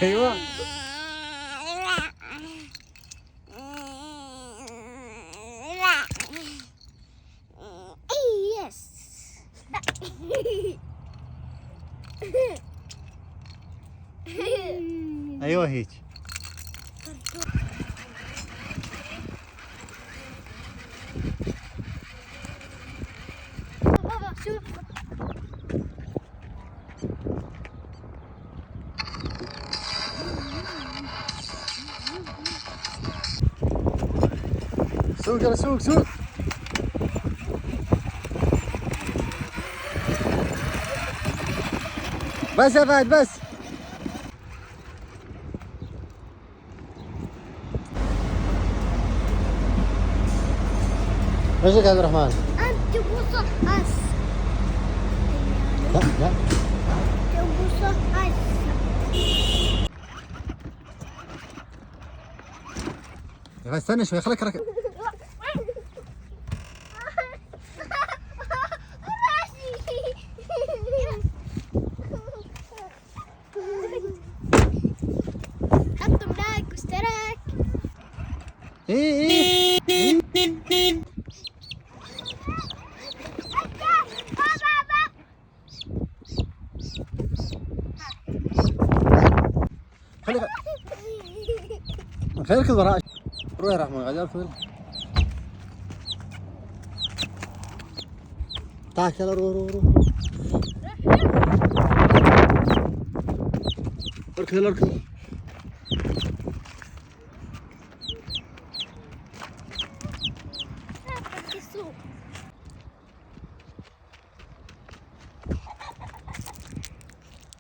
ايوه يس. ايوه هيك. بابا شوف. سوق يلا سوق سوق. بس يا فهد بس. وجهك يا عبد الرحمن. أنت بوصة أس. لا لا. أنت بوصة أس. يا فهد استنى شوي خليك ركب. حطوا لايك واشتراك. ايه ايه. خليك خليك وراء. روح يا رحمن غادي اركض. تعال يلا روح روح روح. اركض يلا اركض.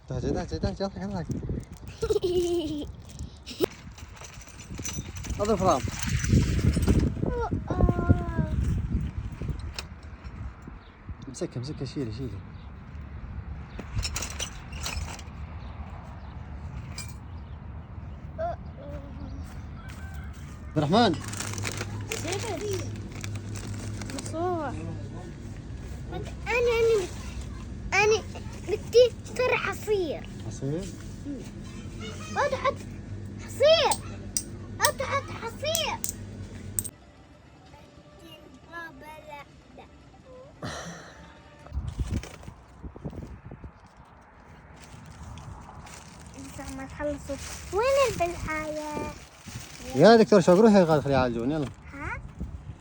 تعال تعال تعال تعال يلا. هذا الفرام. امسكها امسكها شيلي شيلي. عبد الرحمن أنا بدي اشتري حصير. عصير. أحط حصير. أحط حصير. إذا ما تخلصوا وين البلحاية؟ يا دكتور شوق روحي غاد خليه يعالجون يلا. ها؟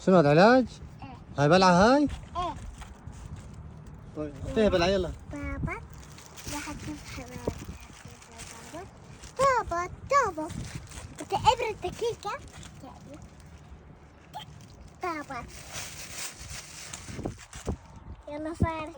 شنو هذا علاج؟ إيه. هاي بلعة هاي؟ إيه. اعطيها بلعة يلا. بابا راح تفهم. بابا بابا انت ابرة دقيقة. بابا يلا صار